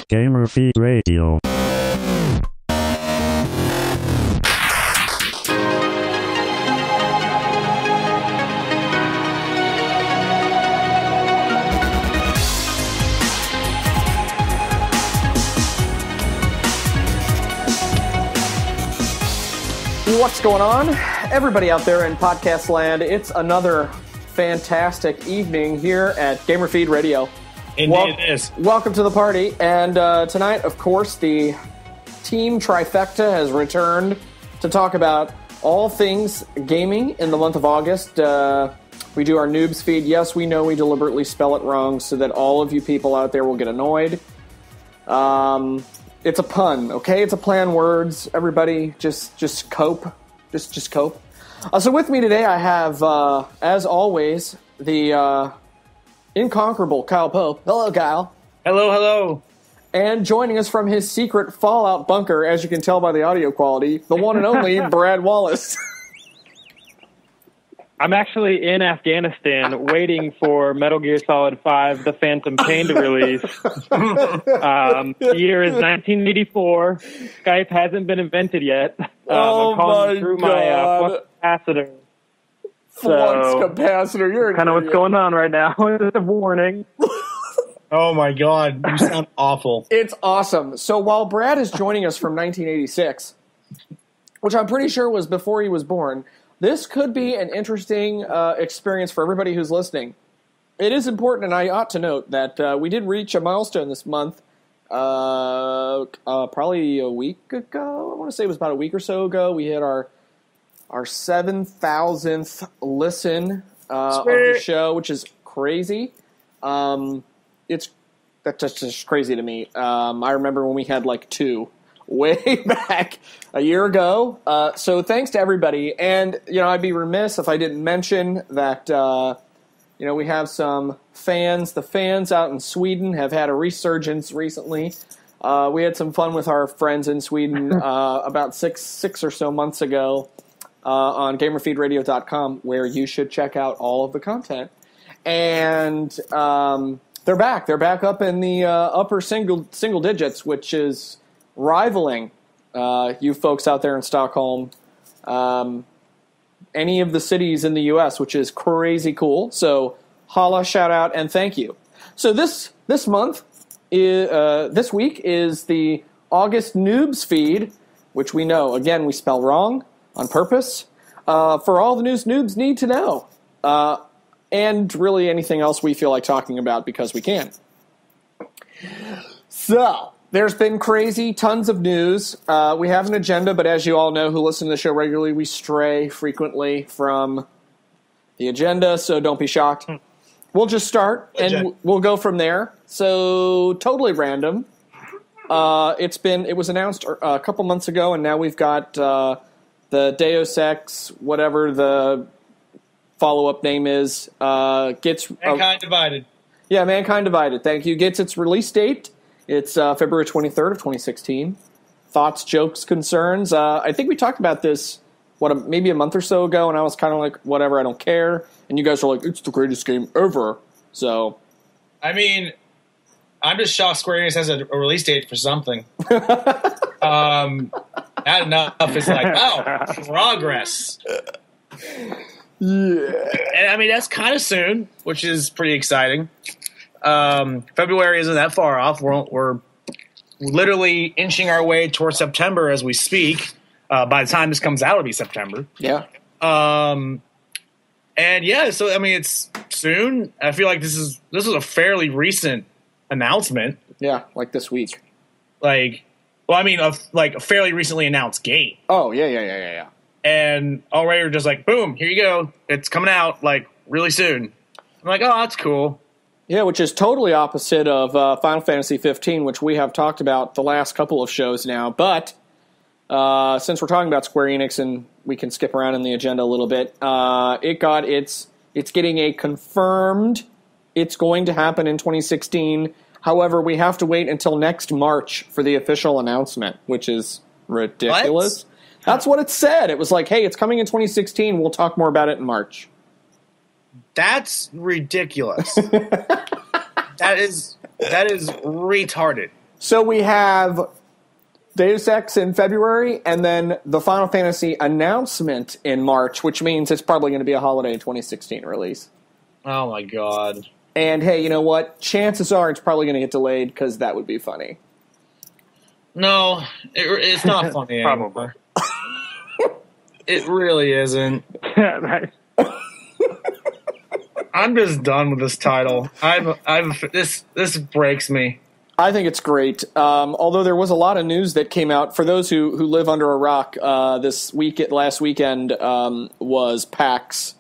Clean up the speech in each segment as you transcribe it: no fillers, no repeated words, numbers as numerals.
Gamer Feed Radio. What's going on? Everybody out there in podcast land, it's another fantastic evening here at Gamer Feed Radio. Indeed it is. Welcome to the party. And tonight, of course, the team trifecta has returned to talk about all things gaming in the month of August. We do our Noobs feed. Yes, we know we deliberately spell it wrong so that all of you people out there will get annoyed. It's a pun, okay? It's a play on words. Everybody, just cope. Just cope. So with me today, I have, as always, the incomparable Kyle Pope. Hello, Kyle. Hello, hello. And joining us from his secret Fallout bunker, as you can tell by the audio quality, the one and only Brad Wallace. I'm actually in Afghanistan waiting for Metal Gear Solid 5, The Phantom Pain to release. The year is 1984. Skype hasn't been invented yet. I'm calling through my flux capacitor. Flux capacitor, you're kind of what's going on right now. It's a warning. Oh my god, you sound awful. It's awesome. So while Brad is joining us from 1986, which I'm pretty sure was before he was born, this could be an interesting experience for everybody who's listening. It is important, and I ought to note that we did reach a milestone this month, probably a week ago. I want to say it was about a week or so ago. We hit our 7,000th listen of the show, which is crazy. That's just crazy to me. I remember when we had like 2. Way back a year ago. So thanks to everybody. And, I'd be remiss if I didn't mention that, we have some fans. The fans out in Sweden have had a resurgence recently. We had some fun with our friends in Sweden about six or so months ago on gamerfeedradio.com, where you should check out all of the content. And they're back. They're back up in the upper single digits, which is rivaling you folks out there in Stockholm, any of the cities in the U.S., which is crazy cool. So holla, shout out, and thank you. So this month, this week is the August Noobs feed, which we know, again, we spell wrong on purpose, for all the news noobs need to know, and really anything else we feel like talking about because we can. So there's been crazy, tons of news. We have an agenda, but as you all know who listen to the show regularly, we stray frequently from the agenda, so don't be shocked. We'll just start, and we'll go from there. So, totally random. It was announced a couple months ago, and now we've got the Deus Ex, whatever the follow-up name is, gets... Mankind Divided. Yeah, Mankind Divided, thank you. Gets its release date. It's February 23rd of 2016. Thoughts, jokes, concerns. I think we talked about this, maybe a month or so ago, and I was kind of like, whatever, I don't care. And you guys are like, it's the greatest game ever. So, I mean, I'm just shocked Square Enix has a release date for something. Not enough is like, oh, progress. Yeah. And I mean, that's kind of soon, which is pretty exciting. February isn't that far off. We're literally inching our way towards September as we speak. By the time this comes out, it'll be September. Yeah. And yeah, so I mean, it's soon. I feel like this is a fairly recent announcement. Yeah, like this week. A fairly recently announced game. Oh yeah. And already we're just like, boom, here you go. It's coming out like really soon. I'm like, oh, that's cool. Yeah, which is totally opposite of Final Fantasy 15, which we have talked about the last couple of shows now. But since we're talking about Square Enix and we can skip around in the agenda a little bit, it's getting a confirmed. It's going to happen in 2016. However, we have to wait until next March for the official announcement, which is ridiculous. What? That's what it said. It was like, hey, it's coming in 2016. We'll talk more about it in March. That's ridiculous. That is retarded. So we have Deus Ex in February, and then the Final Fantasy announcement in March, which means it's probably going to be a holiday 2016 release. Oh my god. And hey, you know what? Chances are it's probably going to get delayed because that would be funny. No, it's not funny anymore. It really isn't. I'm just done with this title. This breaks me. I think it's great. Although there was a lot of news that came out for those who live under a rock. Last weekend was PAX,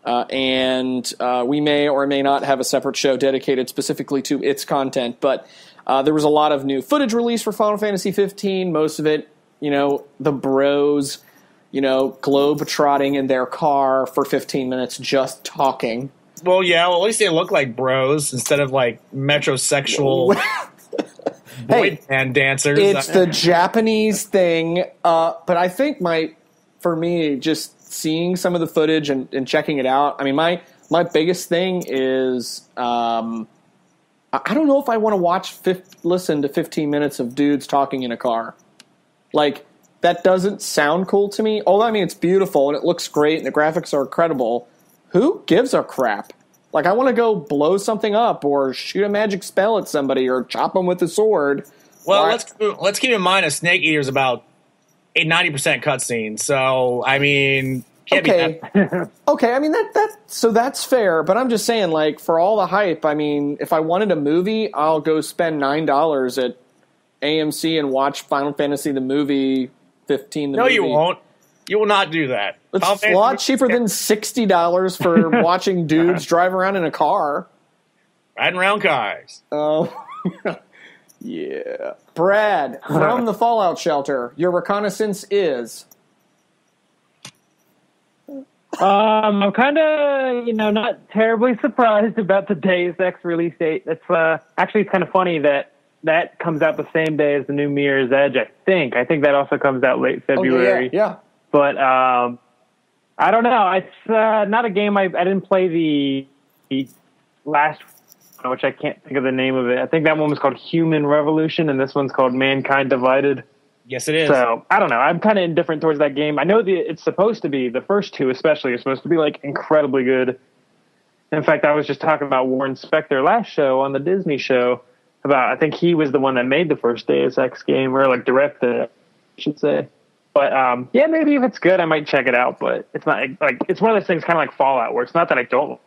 and we may or may not have a separate show dedicated specifically to its content. But there was a lot of new footage released for Final Fantasy 15. Most of it, the bros, globe-trotting in their car for 15 minutes just talking. Well, yeah, at least they look like bros instead of like metrosexual boy band dancers. It's the Japanese thing, but I think for me, just seeing some of the footage and checking it out, I mean, my biggest thing is I don't know if I want to listen to 15 minutes of dudes talking in a car. Like, that doesn't sound cool to me. Although, I mean, it's beautiful and it looks great and the graphics are incredible. Who gives a crap? Like, I want to go blow something up or shoot a magic spell at somebody or chop them with a sword. Well, let's keep in mind a Snake Eater is about a 90% cutscene. So, I mean, can't be that. Okay, I mean, so that's fair. But I'm just saying, like, for all the hype, I mean, if I wanted a movie, I'll go spend $9 at AMC and watch Final Fantasy the movie 15. No, you won't. You will not do that. It's a lot cheaper than $60 for watching dudes drive around in a car. Riding around cars. Oh, yeah. Brad, from the Fallout shelter, your reconnaissance is? I'm kind of, not terribly surprised about the Deus Ex release date. It's actually, it's kind of funny that comes out the same day as the new Mirror's Edge, I think. I think that also comes out late February. Oh, yeah. But I don't know. It's not a game I didn't play the last, which I can't think of the name of it. I think that one was called Human Revolution, and this one's called Mankind Divided. Yes, it is. So I don't know. I'm kind of indifferent towards that game. I know it's supposed to be, the first two especially, are supposed to be like incredibly good. In fact, I was just talking about Warren Spector last show on the Disney show about, I think he was the one that made the first Deus Ex game, or like directed it, I should say. But yeah, maybe if it's good, I might check it out. But it's not like it's one of those things, kind of like Fallout, where it's not that I don't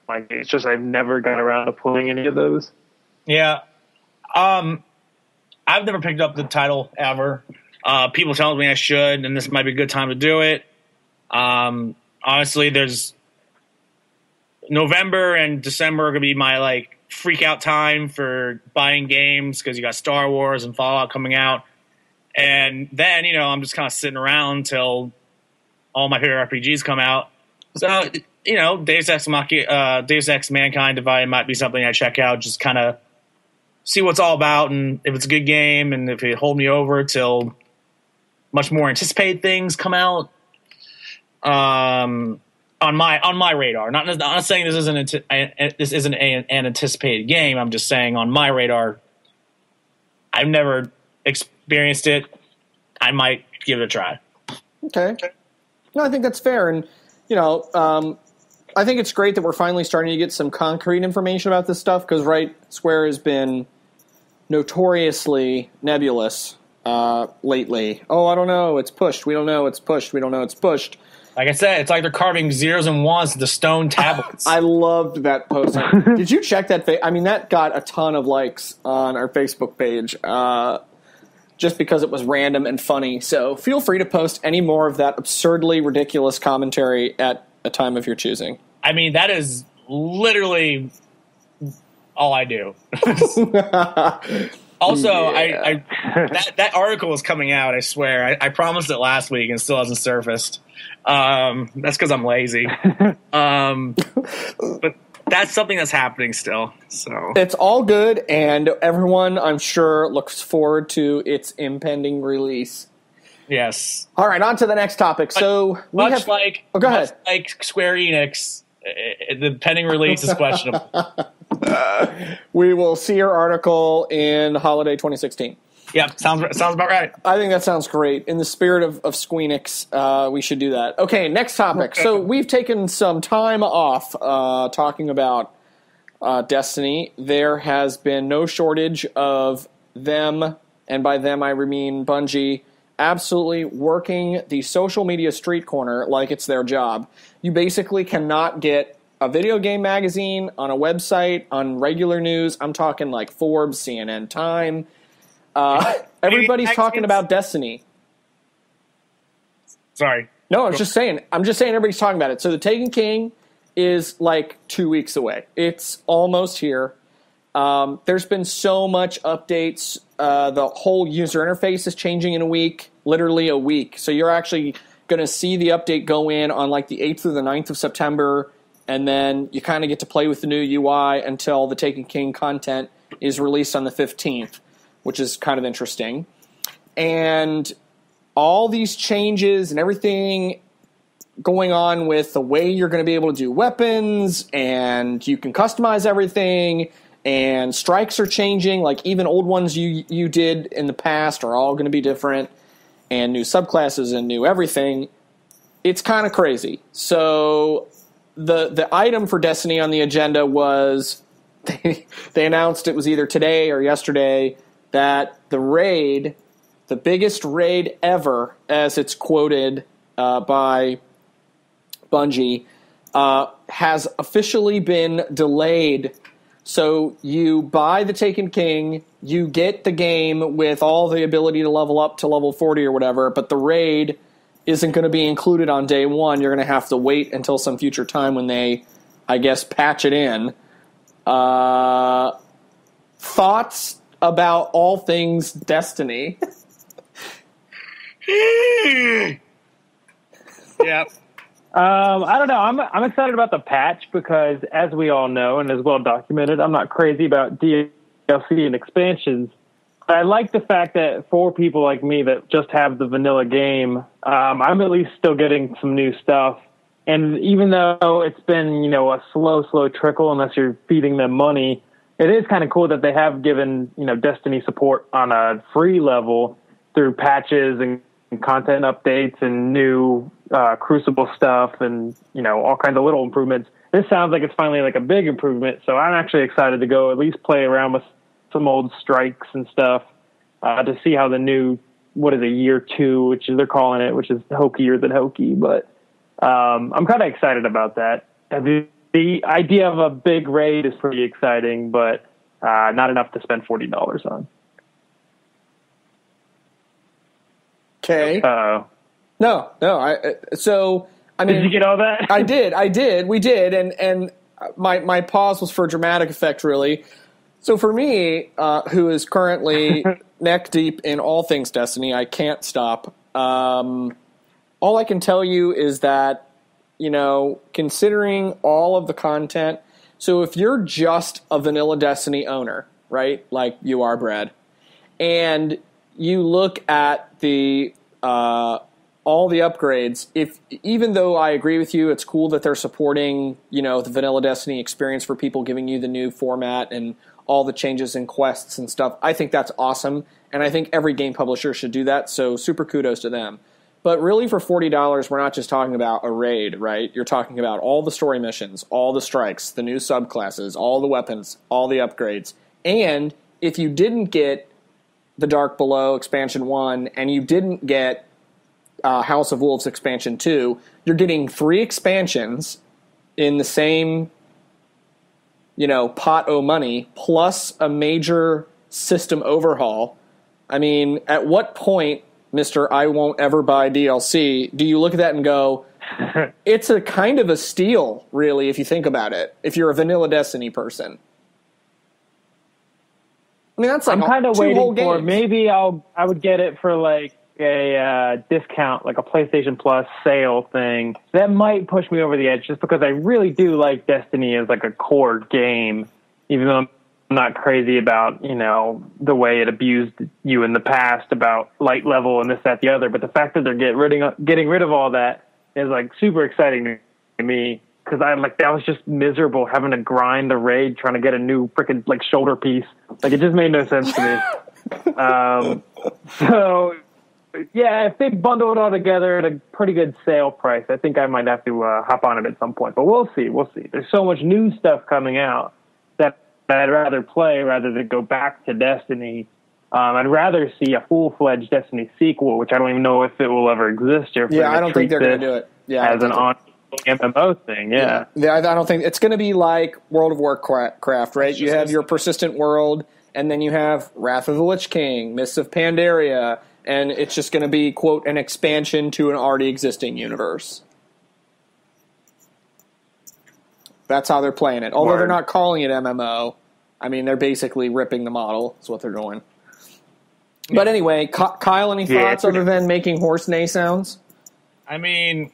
like it. It's just I've never got around to playing any of those. Yeah, I've never picked up the title ever. People tell me I should, and this might be a good time to do it. Honestly, there's November and December are gonna be my like freak out time for buying games because you got Star Wars and Fallout coming out. And then, I'm just kind of sitting around till all my favorite RPGs come out. So, Deus Ex Mankind Divided might be something I check out, just kind of see what's all about, and if it's a good game, and if it hold me over till much more anticipated things come out. On my radar. Not saying this isn't an anticipated game. I'm just saying on my radar, I've never experienced it. I might give it a try. Okay. No, I think that's fair. And, I think it's great that we're finally starting to get some concrete information about this stuff because, Square has been notoriously nebulous lately. Oh, I don't know. It's pushed. We don't know. It's pushed. We don't know. It's pushed. Like I said, it's like they're carving zeros and ones to the stone tablets. I loved that post. Did you check that? I mean, that got a ton of likes on our Facebook page. Just because it was random and funny. So feel free to post any more of that absurdly ridiculous commentary at a time of your choosing. I mean, that is literally all I do. Also, yeah. that article is coming out, I swear. I promised it last week and it still hasn't surfaced. That's because I'm lazy. But that's something that's happening still. So it's all good, and everyone, I'm sure, looks forward to its impending release. Yes. All right, on to the next topic. So go ahead. Like Square Enix, The pending release is questionable. We will see your article in holiday 2016. Yep, sounds about right. I think that sounds great. In the spirit of Squeenix, we should do that. Okay, next topic. So we've taken some time off talking about Destiny. There has been no shortage of them, and by them I mean Bungie, absolutely working the social media street corner like it's their job. You basically cannot get a video game magazine on a website, on regular news. I'm talking like Forbes, CNN, Time. Everybody's talking about Destiny. Sorry. No, I'm just saying everybody's talking about it. So the Taken King is like 2 weeks away. It's almost here. There's been so much updates. The whole user interface is changing in a week, literally a week. So you're actually going to see the update go in on like the 8th or the 9th of September, and then you kind of get to play with the new UI until the Taken King content is released on the 15th, which is kind of interesting. And all these changes and everything going on with the way you're going to be able to do weapons, and you can customize everything, and strikes are changing. Like even old ones you did in the past are all going to be different, and new subclasses and new everything. It's kind of crazy. So the item for Destiny on the agenda was they announced it was either today or yesterday that the raid, the biggest raid ever, as it's quoted by Bungie, has officially been delayed. So you buy the Taken King, you get the game with all the ability to level up to level 40 or whatever, but the raid isn't going to be included on day one. You're going to have to wait until some future time when they, I guess, patch it in. Thoughts about all things Destiny? Yeah. I don't know. I'm excited about the patch because, as we all know and as well documented, I'm not crazy about DLC and expansions. But I like the fact that for people like me that just have the vanilla game, I'm at least still getting some new stuff. And even though it's been, a slow trickle unless you're feeding them money, it is kind of cool that they have given, Destiny support on a free level through patches and content updates and new Crucible stuff and, all kinds of little improvements. This sounds like it's finally like a big improvement, so I'm actually excited to go at least play around with some old strikes and stuff to see how the new, year 2, which they're calling it, which is hokier than hokey. But I'm kind of excited about that. The idea of a big raid is pretty exciting, but not enough to spend $40 on. Okay. No. Did you get all that? I did. We did, and my pause was for dramatic effect, really. So for me, who is currently neck deep in all things Destiny, I can't stop. All I can tell you is that, considering all of the content, so if you're just a vanilla Destiny owner, right, like you are, Brad, and you look at the all the upgrades, even though I agree with you, it's cool that they're supporting, the vanilla Destiny experience for people, giving you the new format and all the changes in quests and stuff. I think that's awesome, and I think every game publisher should do that, so super kudos to them. But really, for $40, we're not just talking about a raid, right? You're talking about all the story missions, all the strikes, the new subclasses, all the weapons, all the upgrades. And if you didn't get the Dark Below Expansion 1 and you didn't get House of Wolves Expansion 2, you're getting 3 expansions in the same, pot o' money, plus a major system overhaul. I mean, at what point, Mr. I won't ever buy DLC, do you look at that and go, it's a kind of a steal, really, if you think about it, if you're a vanilla Destiny person. I mean, that's like I'm kind of waiting for games. Maybe I would get it for like a discount, like a PlayStation Plus sale thing. That might push me over the edge just because I really do like Destiny as like a core game, even though I'm not crazy about, the way it abused you in the past about light level and this, that, the other. But the fact that they're getting rid of all that is like super exciting to me because that was just miserable having to grind the raid trying to get a new freaking like shoulder piece. Like it just made no sense to me. So yeah, if they bundle it all together at a pretty good sale price, I think I might have to hop on it at some point. But we'll see. There's so much new stuff coming out that I'd rather play rather than go back to Destiny. I'd rather see a full-fledged Destiny sequel, which I don't even know if it will ever exist. Yeah, I don't think they're going to do it. Yeah, as an ongoing MMO thing. Yeah, I don't think it's going to be like World of Warcraft, right? You have your persistent world, and then you have Wrath of the Lich King, Mists of Pandaria, and it's just going to be, quote, an expansion to an already existing universe. That's how they're playing it. Although they're not calling it MMO. I mean, they're basically ripping the model. Is what they're doing. But anyway, Kyle, any thoughts other than making horse neigh sounds? I mean,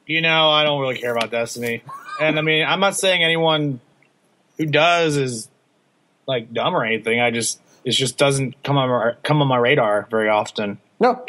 I don't really care about Destiny. And I mean, I'm not saying anyone who does is like dumb or anything. It just doesn't come on my radar very often. No,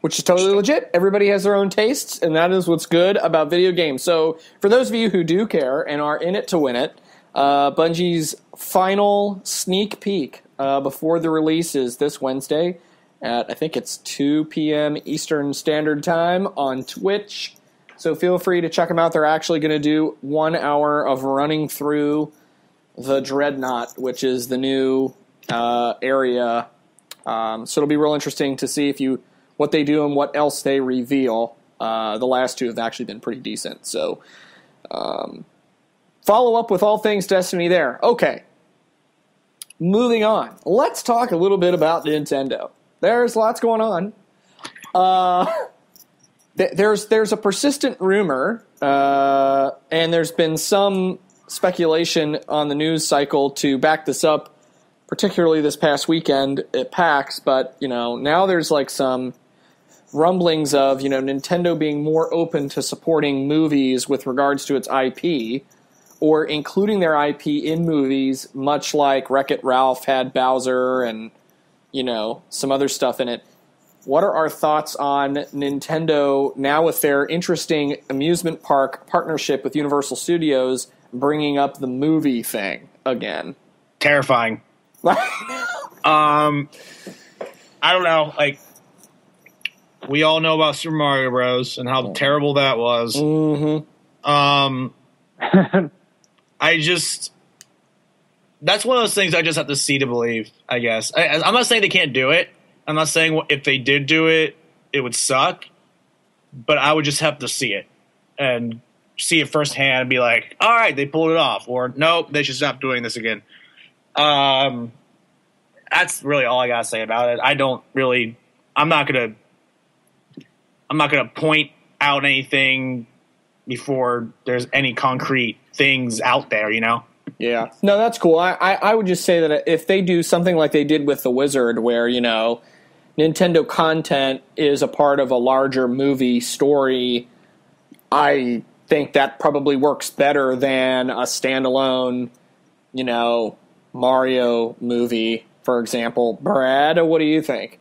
which is totally legit. Everybody has their own tastes, and that is what's good about video games. So for those of you who do care and are in it to win it, Bungie's final sneak peek before the release is this Wednesday at, I think it's 2 p.m. Eastern Standard Time on Twitch. So feel free to check them out. They're actually going to do 1 hour of running through the Dreadnought, which is the new area. So it'll be real interesting to see what they do and what else they reveal. The last two have actually been pretty decent. So follow up with all things Destiny there. Okay. Moving on. Let's talk a little bit about Nintendo. There's lots going on. There's a persistent rumor, and there's been some speculation on the news cycle to back this up, particularly this past weekend at PAX. But, now there's like some rumblings of, Nintendo being more open to supporting movies with regards to its IP, or including their IP in movies, much like Wreck-It Ralph had Bowser and, some other stuff in it. What are our thoughts on Nintendo now with their interesting amusement park partnership with Universal Studios bringing up the movie thing again? Terrifying. I don't know. Like, we all know about Super Mario Bros. And how terrible that was. Mm-hmm. That's one of those things I just have to see to believe, I guess. I'm not saying they can't do it. I'm not saying if they did do it, it would suck. But I would just have to see it. And see it firsthand and be like, all right, they pulled it off. Or, nope, they should stop doing this again. That's really all I got to say about it. I'm not going to point out anything before there's any concrete things out there, Yeah. No, that's cool. I would just say that if they do something like they did with The Wizard, where, Nintendo content is a part of a larger movie story, I think that probably works better than a standalone, Mario movie, for example. Brad, what do you think?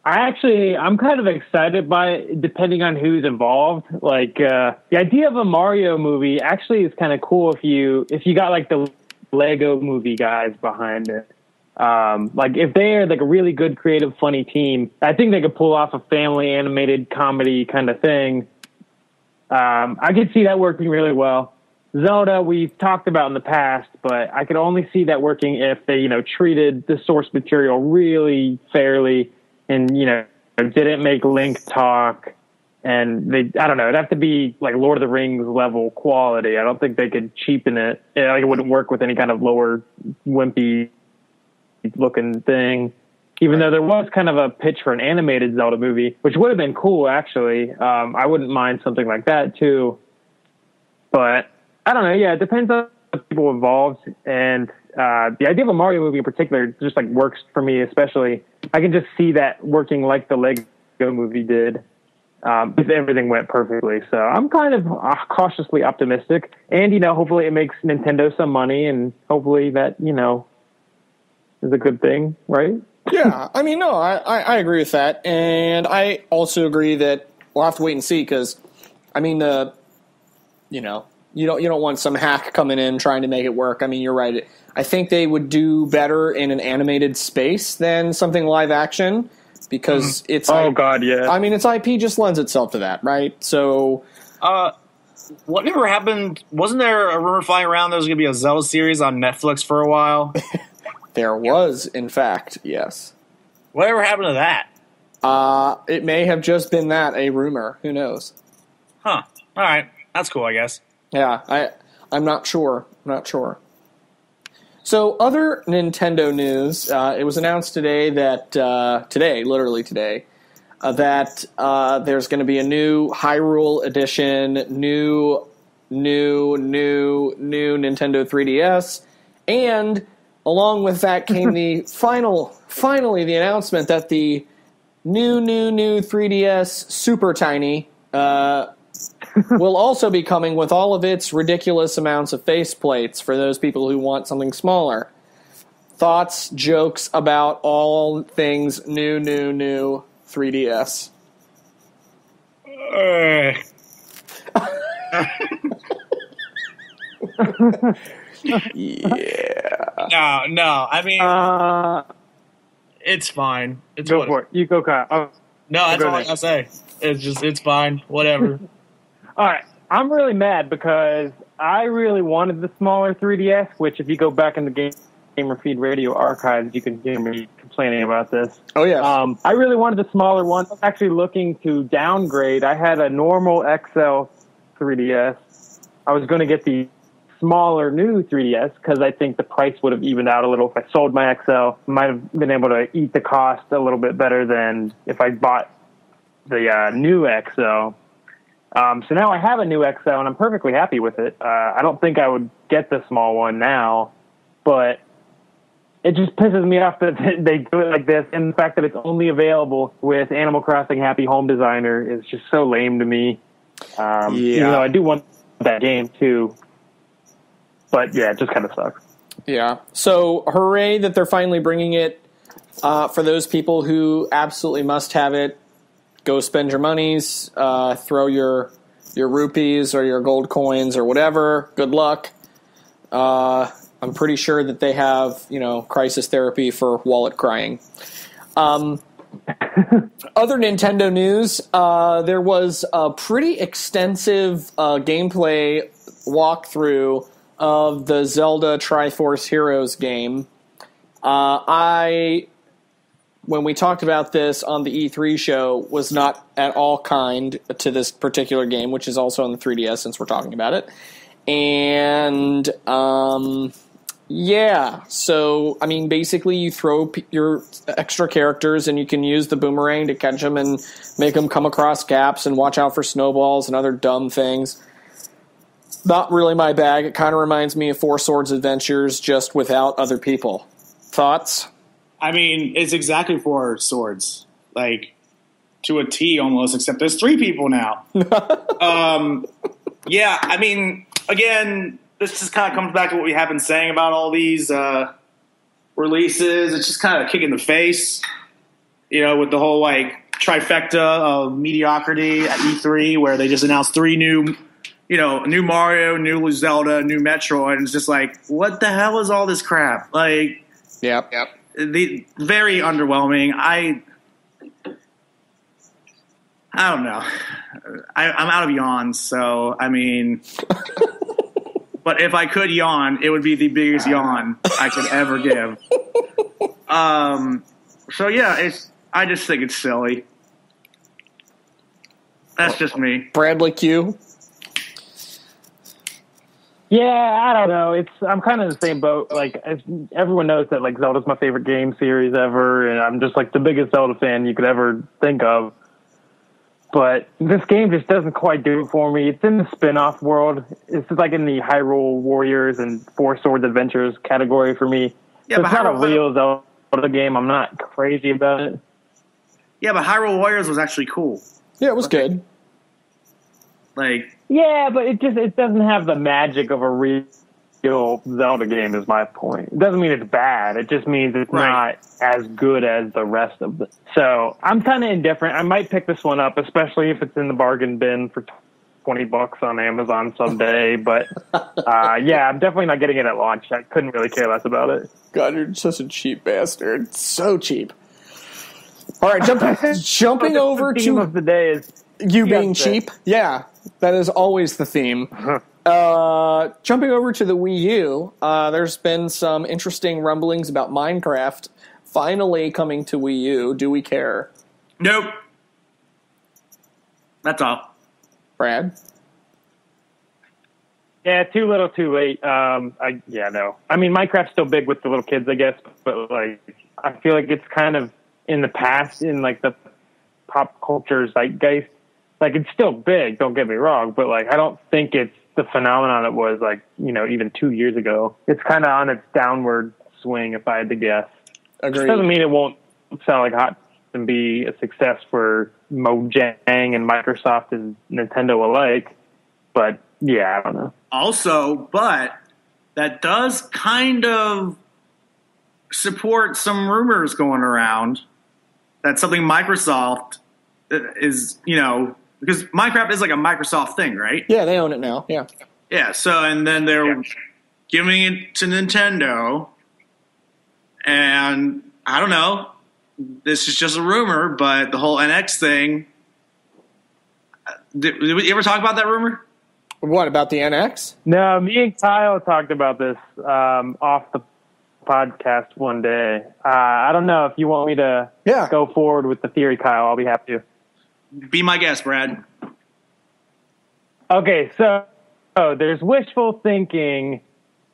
I'm kind of excited by it, depending on who's involved. Like, the idea of a Mario movie actually is kind of cool if you got like the Lego movie guys behind it. Like if they're like a really good, creative, funny team, I think they could pull off a family animated comedy kind of thing. I could see that working really well. Zelda, we've talked about in the past, but I could only see that working if they, treated the source material really fairly and, didn't make Link talk. And I don't know, it'd have to be like Lord of the Rings level quality. I don't think they could cheapen it. It wouldn't work with any kind of lower wimpy looking thing. Even though there was kind of a pitch for an animated Zelda movie, which would have been cool, actually. I wouldn't mind something like that, too. But, I don't know, yeah, it depends on the people involved. And the idea of a Mario movie in particular just, like, works for me, especially. I can just see that working like the Lego movie did if everything went perfectly. So I'm kind of cautiously optimistic. And, hopefully it makes Nintendo some money, and hopefully that, is a good thing, right? Yeah, I mean, no, I agree with that. And I also agree that we'll have to wait and see because I mean, you don't want some hack coming in trying to make it work. I mean, you're right. I think they would do better in an animated space than something live action because it's. Oh God, yeah. I mean, its IP just lends itself to that, right? So, whatever happened? Wasn't there a rumor flying around there was going to be a Zelda series on Netflix for a while? There was, in fact, yes. Whatever happened to that? It may have just been a rumor. Who knows? Huh. All right. That's cool, I guess. Yeah, I'm not sure. So, other Nintendo news. It was announced today that literally today, that there's going to be a new Hyrule edition, new Nintendo 3DS, and along with that came the finally the announcement that the new 3DS Super Tiny will also be coming with all of its ridiculous amounts of faceplates for those people who want something smaller. Thoughts, jokes about all things new 3DS. Yeah. No. I mean, it's fine. It's go for it. You go, Kyle. No, that's all I gotta say. It's fine. Whatever. All right. I'm really mad because I really wanted the smaller 3DS, which if you go back in the Gamer Feed Radio archives, you can hear me complaining about this. Oh, yeah. I really wanted the smaller one. I was actually looking to downgrade. I had a normal XL 3DS. I was going to get the smaller new 3DS because I think the price would have evened out a little if I sold my XL. Might have been able to eat the cost a little bit better than if I bought the new XL. So now I have a new XL, and I'm perfectly happy with it. I don't think I would get the small one now, but it just pisses me off that they do it like this, and the fact that it's only available with Animal Crossing Happy Home Designer is just so lame to me. Even though I do want that game, too. But, yeah, it just kind of sucks. Yeah. So, hooray that they're finally bringing it. For those people who absolutely must have it, go spend your monies, throw your rupees or your gold coins or whatever. Good luck. I'm pretty sure that they have, crisis therapy for wallet crying. Other Nintendo news, there was a pretty extensive gameplay walkthrough of the Zelda Triforce Heroes game. When we talked about this on the E3 show, was not at all kind to this particular game, which is also on the 3DS since we're talking about it. And, so, I mean, basically you throw your extra characters and you can use the boomerang to catch them and make them come across gaps and watch out for snowballs and other dumb things. Not really my bag. It kind of reminds me of Four Swords Adventures, just without other people. Thoughts? I mean, it's exactly Four Swords, like to a T almost, except there's 3 people now. Yeah, I mean, again, this just kind of comes back to what we have been saying about all these releases. It's just kind of a kick in the face, with the whole like trifecta of mediocrity at E3, where they just announced 3 new Mario, new Zelda, new Metroid, and it's just like, what the hell is all this crap? Like, Yep. Very underwhelming. I don't know. I'm out of yawns, so I mean, but if I could yawn, it would be the biggest yawn I could ever give. So yeah, I just think it's silly. That's just me. Bradley Q. Yeah, I don't know. I'm kind of in the same boat. Like, everyone knows that like Zelda's my favorite game series ever, and I'm just like the biggest Zelda fan you could ever think of. But this game just doesn't quite do it for me. It's in the spin-off world. It's like in the Hyrule Warriors and Four Swords Adventures category for me. Yeah, so it's not a real Zelda game. I'm not crazy about it. Yeah, but Hyrule Warriors was actually cool. Yeah, it was good. Yeah, but it doesn't have the magic of a real Zelda game is my point. It doesn't mean it's bad. It just means it's not as good as the rest of them. So I'm kind of indifferent. I might pick this one up, especially if it's in the bargain bin for $20 on Amazon someday. But yeah, I'm definitely not getting it at launch. I couldn't really care less about it. God, you're such a cheap bastard. So cheap. All right, jumping over the theme to of the day is you being cheap. Yeah, that is always the theme. Jumping over to the Wii U, there's been some interesting rumblings about Minecraft finally coming to Wii U. Do we care? Nope. That's all. Brad? Yeah, too little, too late. No. I mean, Minecraft's still big with the little kids, I guess, but like, I feel like it's kind of in the past in like the pop culture zeitgeist. Like, it's still big, don't get me wrong, but like, I don't think it's the phenomenon it was like, even 2 years ago. It's kind of on its downward swing, if I had to guess. Agreed. Doesn't mean it won't sell like hot and be a success for Mojang and Microsoft and Nintendo alike. But yeah, I don't know. Also, but that does kind of support some rumors going around that something Microsoft is, because Minecraft is like a Microsoft thing, right? Yeah, they own it now. Yeah. Yeah, so, and then they're giving it to Nintendo, and I don't know, this is just a rumor, but the whole NX thing, did we ever talk about that rumor? What, about the NX? No, me and Kyle talked about this off the podcast one day. I don't know if you want me to go forward with the theory, Kyle. I'll be happy to. Be my guest, Brad. Okay, so there's wishful thinking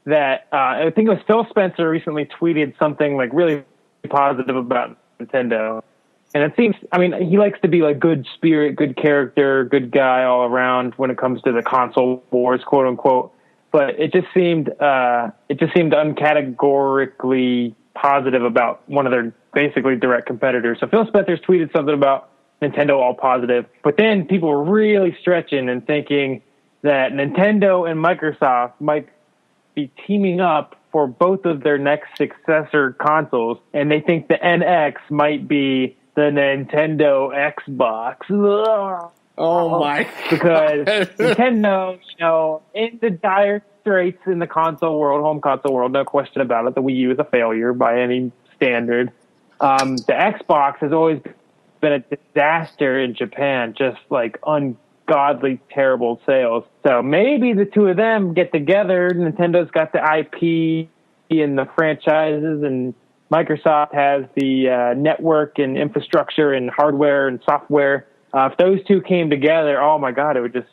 that I think it was Phil Spencer recently tweeted something like really positive about Nintendo. And it seems, I mean, he likes to be like good spirit, good character, good guy all around when it comes to the console wars, quote unquote. But it just seemed uncategorically positive about one of their basically direct competitors. So Phil Spencer's tweeted something about Nintendo all positive, but then people were really stretching and thinking that Nintendo and Microsoft might be teaming up for both of their next successor consoles, and they think the NX might be the Nintendo Xbox. Oh my! Because Nintendo, in the dire straits in the console world, home console world, no question about it. The Wii U is a failure by any standard. The Xbox has always been a disaster in Japan, just like ungodly terrible sales. So maybe the two of them get together. Nintendo's got the IP and the franchises, and Microsoft has the network and infrastructure and hardware and software. If those two came together, oh my God, it would just,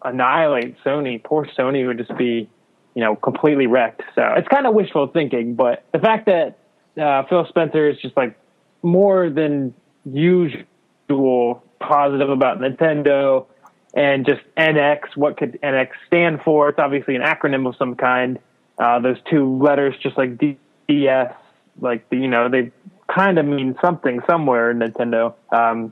annihilate Sony. Poor Sony would just be, completely wrecked. So it's kind of wishful thinking, but the fact that Phil Spencer is just like more than usual positive about Nintendo and just NX, what could NX stand for? It's obviously an acronym of some kind. Those two letters, just like DS, like, they kind of mean something somewhere in Nintendo.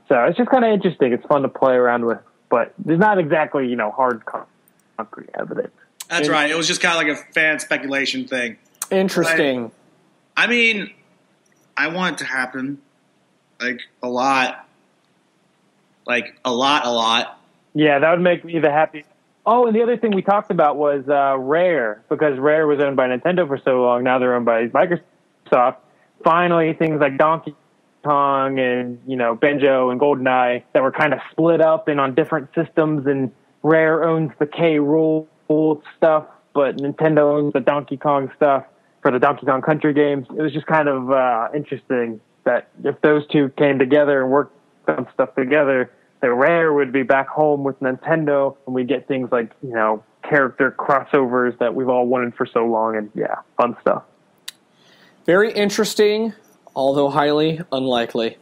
So it's just kind of interesting. It's fun to play around with, but there's not exactly, hard concrete evidence. That's right. It was just kind of like a fan speculation thing. Interesting. I mean, I want it to happen. Like, a lot. Like, a lot. Yeah, that would make me the happiest. Oh, and the other thing we talked about was Rare, because Rare was owned by Nintendo for so long. Now they're owned by Microsoft. Finally, things like Donkey Kong and, Benjo and GoldenEye that were kind of split up and on different systems, and Rare owns the K. Rool stuff, but Nintendo owns the Donkey Kong stuff for the Donkey Kong Country games. It was just kind of interesting that if those two came together and worked on stuff together, that Rare would be back home with Nintendo, and we get things like, character crossovers that we've all wanted for so long, and fun stuff. Very interesting, although highly unlikely,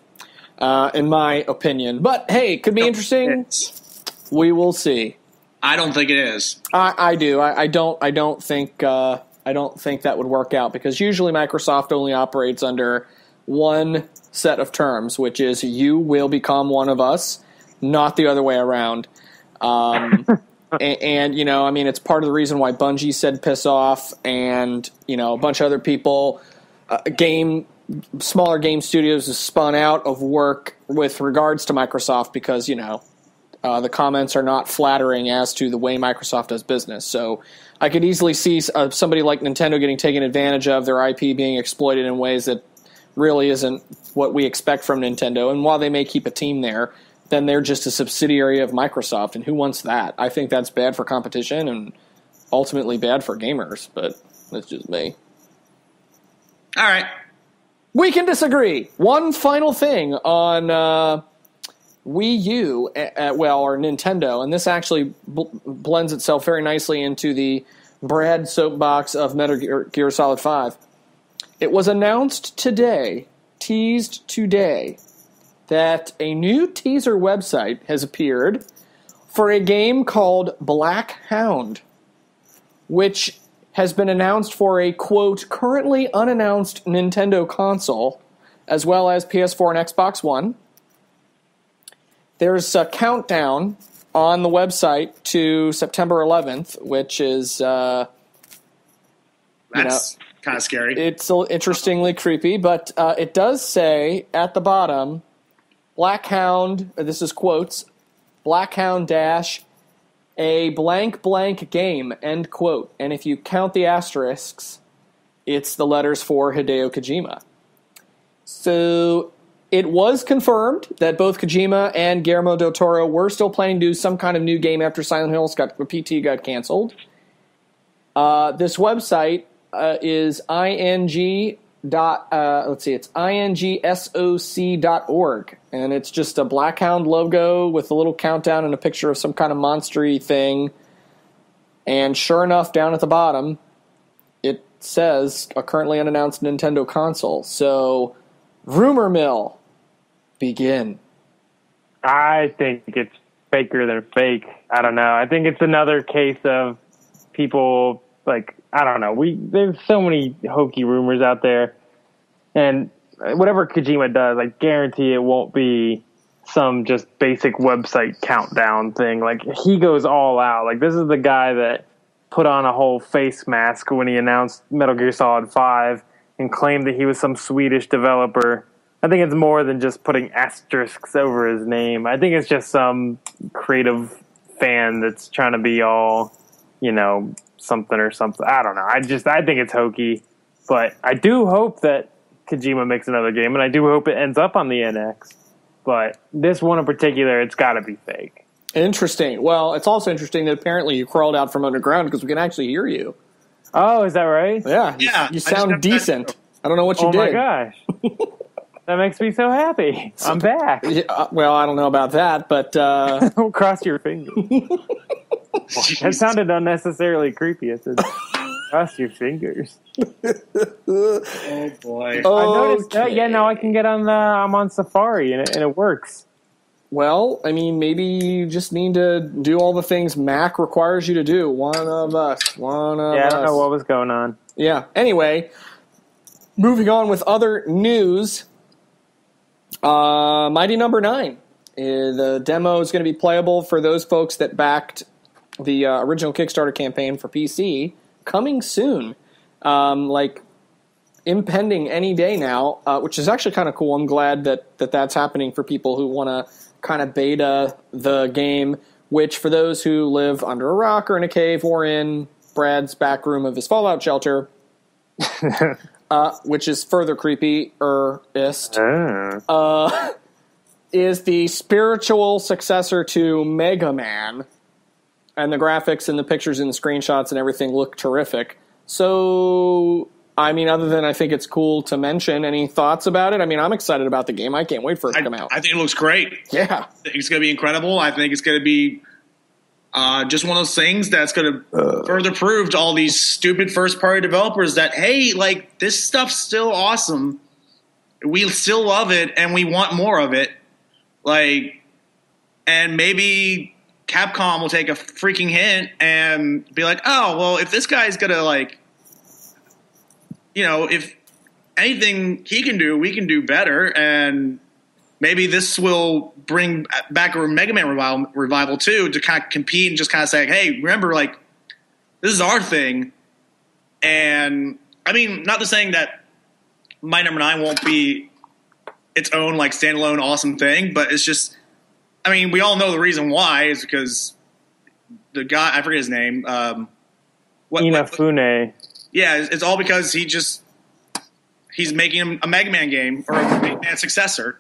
in my opinion. But hey, it could be interesting. We will see. I don't think it is. I do. I don't think that would work out, because usually Microsoft only operates under one set of terms, which is you will become one of us, not the other way around. And it's part of the reason why Bungie said piss off, and a bunch of other people. Smaller game studios have spun out of work with regards to Microsoft because, The comments are not flattering as to the way Microsoft does business. So I could easily see somebody like Nintendo getting taken advantage of, their IP being exploited in ways that really isn't what we expect from Nintendo. And while they may keep a team there, then they're just a subsidiary of Microsoft, and who wants that? I think that's bad for competition and ultimately bad for gamers, but that's just me. All right. We can disagree. One final thing on Wii U, or Nintendo, and this actually blends itself very nicely into the Brad soapbox of Metal Gear Solid 5. It was announced today, teased today, that a new teaser website has appeared for a game called Black Hound, which has been announced for a, quote, currently unannounced Nintendo console, as well as PS4 and Xbox One. There's a countdown on the website to September 11th, which is... That's kind of scary. It's interestingly creepy, but it does say at the bottom, Black Hound, this is quotes, Black Hound dash a blank blank game, end quote. And if you count the asterisks, it's the letters for Hideo Kojima. So it was confirmed that both Kojima and Guillermo del Toro were still planning to do some kind of new game after Silent Hills PT got canceled. This website is ingsoc.org, and it's just a Black Hound logo with a little countdown and a picture of some kind of monstery thing. And sure enough, down at the bottom, it says a currently unannounced Nintendo console. So, rumor mill, begin. I think it's faker than fake. I don't know. I think it's another case of people, like, I don't know. There's so many hokey rumors out there. And whatever Kojima does, I guarantee it won't be some just basic website countdown thing. Like, he goes all out. Like, this is the guy that put on a whole face mask when he announced Metal Gear Solid 5 and claimed that he was some Swedish developer. I think it's more than just putting asterisks over his name. I think it's just some creative fan that's trying to be all, something or something. I don't know. I think it's hokey. But I do hope that Kojima makes another game, and I do hope it ends up on the NX. But this one in particular, it's got to be fake. Interesting. Well, it's also interesting that apparently you crawled out from underground because we can actually hear you. Oh, is that right? Yeah. You sound decent. I don't know what you did. Oh, my gosh. That makes me so happy. I'm back. Yeah, well, I don't know about that, but... Don't cross your fingers. That sounded unnecessarily creepy. It said, cross your fingers. Oh, boy. I noticed that. Yeah, now I can get on I'm on Safari, and it works. Well, I mean, maybe you just need to do all the things Mac requires you to do. One of us. Yeah, I don't know what was going on. Yeah. Anyway, moving on with other news. Mighty Number 9. The demo is going to be playable for those folks that backed the original Kickstarter campaign for PC. Coming soon. Impending any day now, which is actually kind of cool. I'm glad that's happening for people who want to kind of beta the game, which for those who live under a rock or in a cave or in Brad's back room of his Fallout shelter, which is further creepy-ist, is the spiritual successor to Mega Man, and the graphics and the pictures and the screenshots and everything look terrific. So, I mean, other than I think it's cool to mention, any thoughts about it? I mean, I'm excited about the game. I can't wait for it to come out. I think it looks great. Yeah. I think it's going to be incredible. I think it's going to be just one of those things that's going to further prove to all these stupid first-party developers that, hey, like, this stuff's still awesome. We still love it, and we want more of it. Like, and maybe Capcom will take a freaking hint and be like, oh, well, if this guy's going to, like, if anything he can do, we can do better. And maybe this will bring back a Mega Man revival too, to kind of compete and just kind of say, hey, remember, like, this is our thing. And I mean, not to saying that My Number 9 won't be its own, like, standalone awesome thing, but it's just, I mean, we all know the reason why is because the guy, I forget his name. Inafune. Yeah, it's all because he's making a Mega Man game or a Mega Man successor.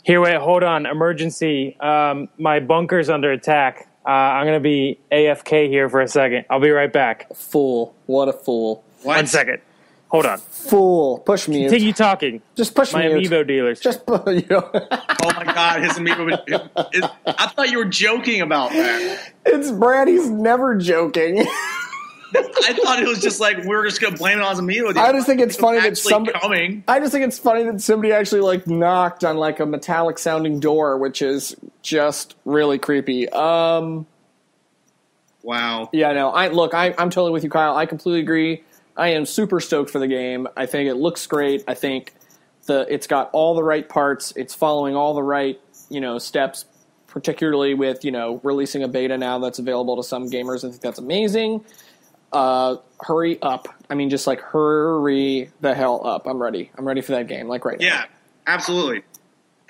Here, wait, hold on. Emergency. My bunker's under attack. I'm going to be AFK here for a second. I'll be right back. Fool. What a fool. What? 1 second. Hold on. Fool. Push mute. Continue talking. Just push my mute. amiibo dealers. Just, you know. Oh my God, his amiibo. I thought you were joking about that. It's Brad. He's never joking. I thought it was just like we're just gonna blame it on his amiibo. I just think it's funny that somebody. Coming. I just think it's funny that somebody actually like knocked on like a metallic sounding door, which is just really creepy. Wow. Yeah, no. I'm totally with you, Kyle. I completely agree. I am super stoked for the game. I think it looks great. I think it's got all the right parts. It's following all the right steps, particularly with releasing a beta now that's available to some gamers. I think that's amazing. Hurry up. I mean, just like hurry the hell up. I'm ready. I'm ready for that game, like right now. Yeah, absolutely.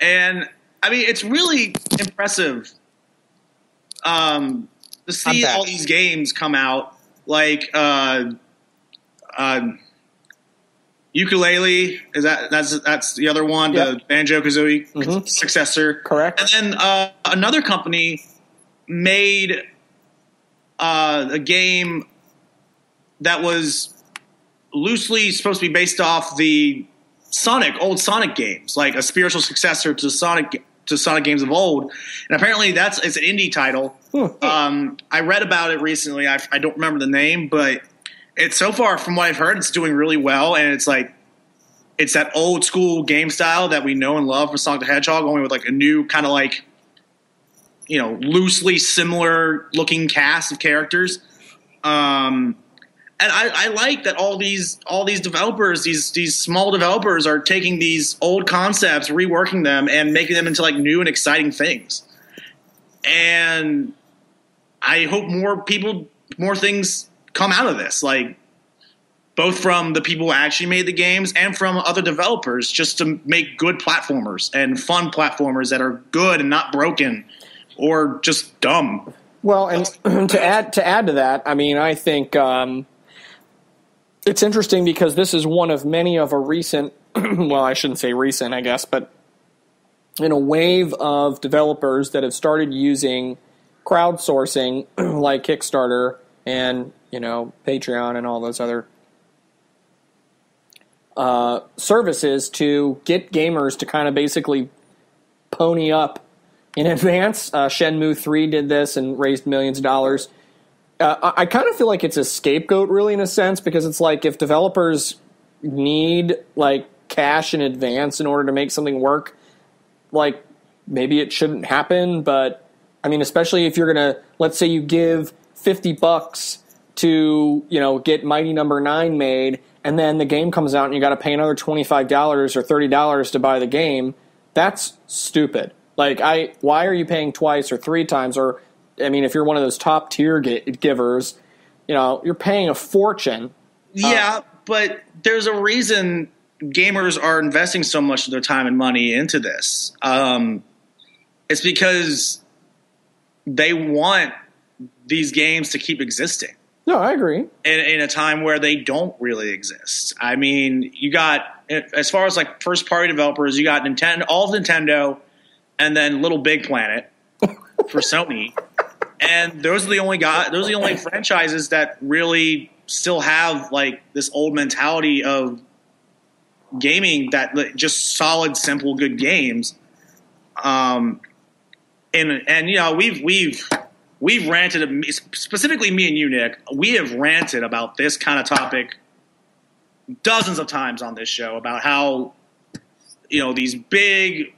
And I mean, it's really impressive to see all these games come out. Like Ukulele, that's the other one, yep. the Banjo-Kazooie successor. Correct. And then another company made a game that was loosely supposed to be based off the old Sonic games, like a spiritual successor to Sonic games of old. And apparently it's an indie title. I read about it recently. I don't remember the name, but it's so far from what I've heard, it's doing really well. And it's like, it's that old school game style that we know and love for Sonic the Hedgehog, only with like a new kind of like, loosely similar looking cast of characters. And I like that all these developers, these small developers, are taking these old concepts, reworking them, and making them into like new and exciting things. And I hope more things come out of this, like both from the people who actually made the games and from other developers, just to make good platformers and fun platformers that are good and not broken or just dumb. Well, and to add to that, I mean, I think. It's interesting because this is one of many of a recent, well, I shouldn't say recent, I guess, but in a wave of developers that have started using crowdsourcing like Kickstarter and, Patreon and all those other services to get gamers to kind of basically pony up in advance. Shenmue 3 did this and raised millions of dollars. I kind of feel like it's a scapegoat, really, in a sense, because it's like if developers need like cash in advance in order to make something work, like maybe it shouldn't happen. But I mean, especially if you're gonna, let's say you give $50 to get Mighty Number 9 made, and then the game comes out and you got to pay another $25 or $30 to buy the game. That's stupid. Like, why are you paying twice or three times? Or I mean, if you're one of those top tier givers, you're paying a fortune. Yeah, but there's a reason gamers are investing so much of their time and money into this. It's because they want these games to keep existing. No, I agree. In a time where they don't really exist. I mean, you got, as far as like first party developers, you got all of Nintendo, and then Little Big Planet for Sony. And those are the only franchises that really still have like this old mentality of gaming, that just solid, simple, good games. And we've ranted, specifically me and you, Nick. We have ranted about this kind of topic dozens of times on this show about how these big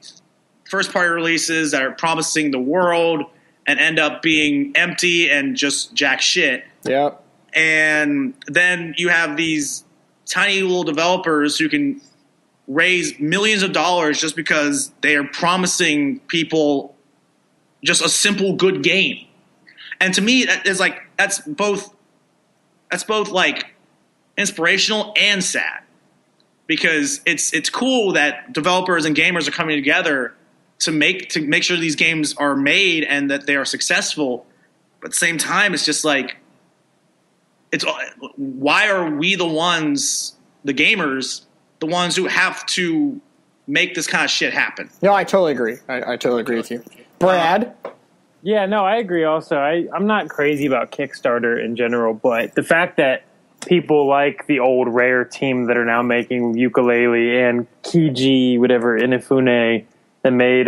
first party releases that are promising the world and end up being empty and just jack shit. Yeah. And then you have these tiny little developers who can raise millions of dollars just because they are promising people just a simple, good game. And to me, that's both like inspirational and sad, because it's cool that developers and gamers are coming together to make sure these games are made and that they are successful. But at the same time, it's just like, why are we the gamers, the ones who have to make this kind of shit happen? No, I totally agree. I totally agree with you. Brad? Yeah, no, I agree also. I'm not crazy about Kickstarter in general, but the fact that people like the old Rare team that are now making Yooka-Laylee and Kiji, whatever, Inafune, that made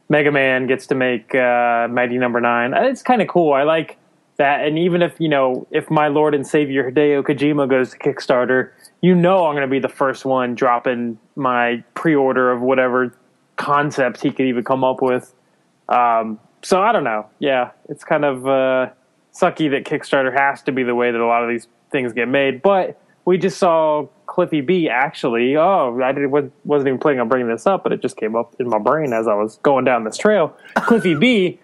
Mega Man gets to make Mighty Number 9. It's kind of cool. I like that. And even if my Lord and Savior Hideo Kojima goes to Kickstarter, I'm going to be the first one dropping my pre-order of whatever concept he could even come up with. So I don't know. Yeah, it's kind of sucky that Kickstarter has to be the way that a lot of these things get made. But we just saw Cliffy B actually. Oh, wasn't even planning on bringing this up, but it just came up in my brain as I was going down this trail. Cliffy B,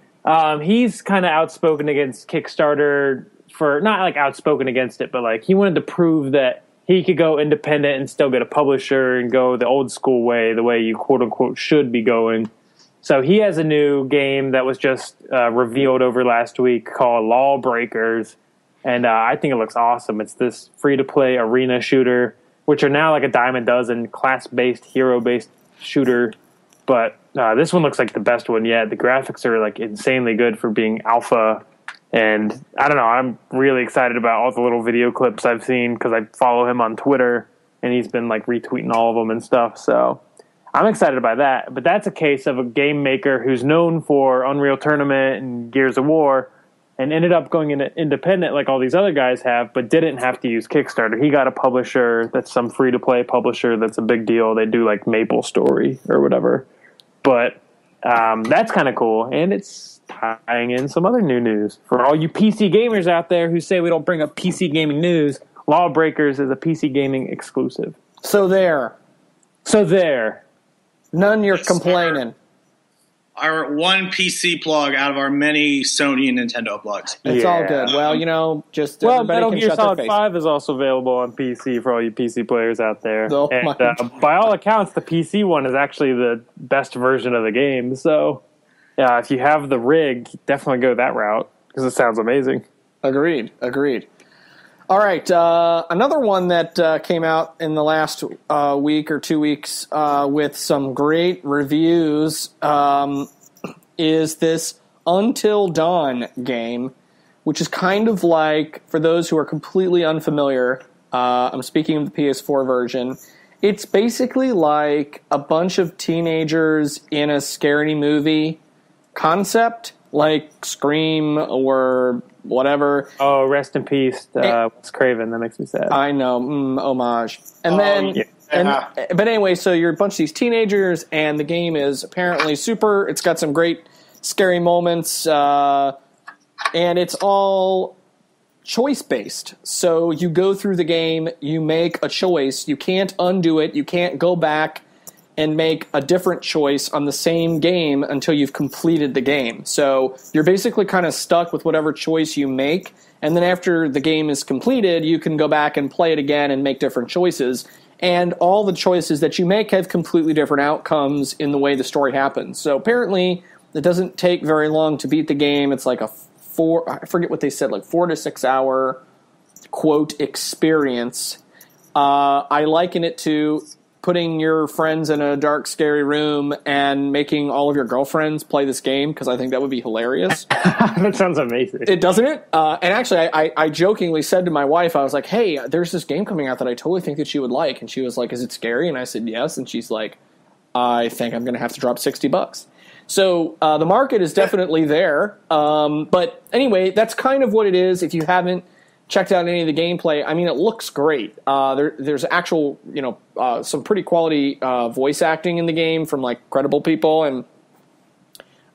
he's kind of outspoken against Kickstarter for not like outspoken against it, but like he wanted to prove that he could go independent and still get a publisher and go the old school way, the way you quote unquote should be going. So he has a new game that was just revealed over last week called Lawbreakers, and I think it looks awesome. It's this free-to-play arena shooter, which are now like a dime a dozen, class-based, hero-based shooter. But this one looks like the best one yet. The graphics are like insanely good for being alpha, and I don't know. I'm really excited about all the little video clips I've seen because I follow him on Twitter, and he's been like retweeting all of them and stuff. So I'm excited about that, but that's a case of a game maker who's known for Unreal Tournament and Gears of War and ended up going independent like all these other guys have, but didn't have to use Kickstarter. He got a publisher that's some free-to-play publisher that's a big deal. They do like Maple Story or whatever. But that's kind of cool, and it's tying in some other new news. For all you PC gamers out there who say we don't bring up PC gaming news, Lawbreakers is a PC gaming exclusive. So there. None you're complaining. Our one PC plug out of our many Sony and Nintendo plugs. It's all good. Well, just everybody Metal can Gear shut their Solid face. 5 is also available on PC for all you PC players out there. Oh, and my God. by all accounts, the PC one is actually the best version of the game. So, yeah, if you have the rig, definitely go that route because it sounds amazing. Agreed. All right, another one that came out in the last week or 2 weeks with some great reviews is this Until Dawn game, which is kind of like, for those who are completely unfamiliar, I'm speaking of the PS4 version, it's basically like a bunch of teenagers in a scary movie concept, like Scream or whatever. Oh, rest in peace, Wes Craven. That makes me sad. I know, homage. And but anyway, so you're a bunch of these teenagers, and the game is apparently super. It's got some great scary moments, and it's all choice-based. So you go through the game, you make a choice, you can't undo it, you can't go back and make a different choice on the same game until you've completed the game. So you're basically kind of stuck with whatever choice you make, and then after the game is completed, you can go back and play it again and make different choices. And all the choices that you make have completely different outcomes in the way the story happens. So apparently, it doesn't take very long to beat the game. It's like I forget what they said, like 4 to 6 hour, quote, experience. I liken it to putting your friends in a dark, scary room and making all of your girlfriends play this game, because I think that would be hilarious. That sounds amazing. Doesn't it? And actually, I jokingly said to my wife, I was like, hey, there's this game coming out that I totally think that she would like. And she was like, is it scary? And I said, yes. And she's like, I think I'm going to have to drop $60. So the market is definitely there. But anyway, that's kind of what it is. If you haven't checked out any of the gameplay, I mean, it looks great. There's actual, some pretty quality voice acting in the game from like credible people, and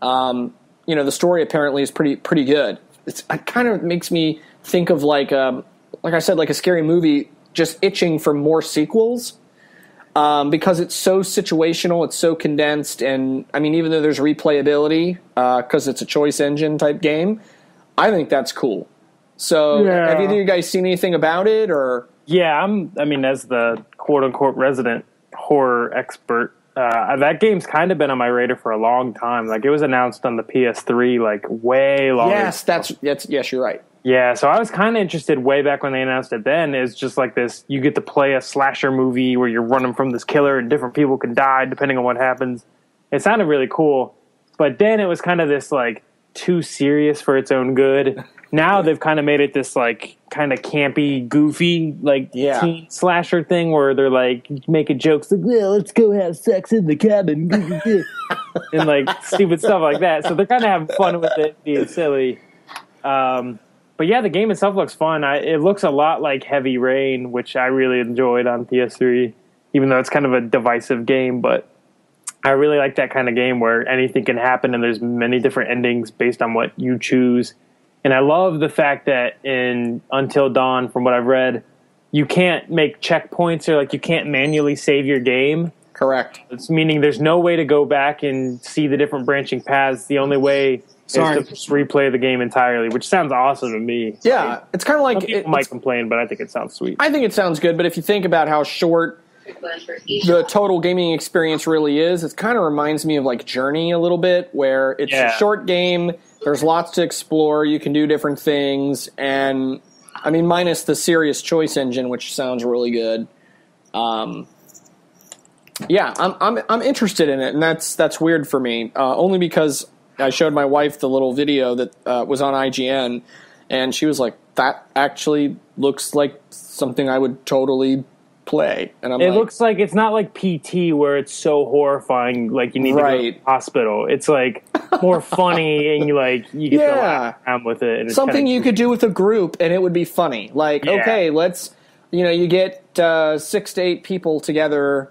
the story apparently is pretty good. It kind of makes me think of like I said, like a scary movie, just itching for more sequels, because it's so situational, it's so condensed, and I mean, even though there's replayability because it's a choice engine type game, I think that's cool. So, Have either of you guys seen anything about it, or? Yeah, as the quote-unquote resident horror expert, that game's kind of been on my radar for a long time. Like, it was announced on the PS3 like way longer. Yes, you're right. Yeah, so I was kind of interested way back when they announced it then. It's just like this, you get to play a slasher movie where you're running from this killer and different people can die depending on what happens. It sounded really cool. But then it was kind of this like too serious for its own good. Now they've kind of made it this like kind of campy, goofy like teen slasher thing where they're like making jokes like, well, let's go have sex in the cabin and like stupid stuff like that. So they're kind of having fun with it, being silly. But yeah, the game itself looks fun. It looks a lot like Heavy Rain, which I really enjoyed on PS3, even though it's kind of a divisive game. But I really like that kind of game where anything can happen and there's many different endings based on what you choose. And I love the fact that in Until Dawn, from what I've read, you can't make checkpoints or like you can't manually save your game. Correct. It's meaning there's no way to go back and see the different branching paths. The only way is to just replay the game entirely, which sounds awesome to me. Yeah, it's kind of like... People might complain, but I think it sounds sweet. I think it sounds good, but if you think about how short the total gaming experience really is, it kind of reminds me of like Journey a little bit, where it's a short game, there's lots to explore, you can do different things, and I mean, minus the serious choice engine, which sounds really good. Yeah, I'm interested in it, and that's weird for me, only because I showed my wife the little video that was on IGN, and she was like, that actually looks like something I would totally play. And it looks like it's not like PT where it's so horrifying, like you need to go to the hospital. It's like more funny, and you get to laugh around with it. And something you could do with a group, and it would be funny. Like, okay, let's, you get 6 to 8 people together,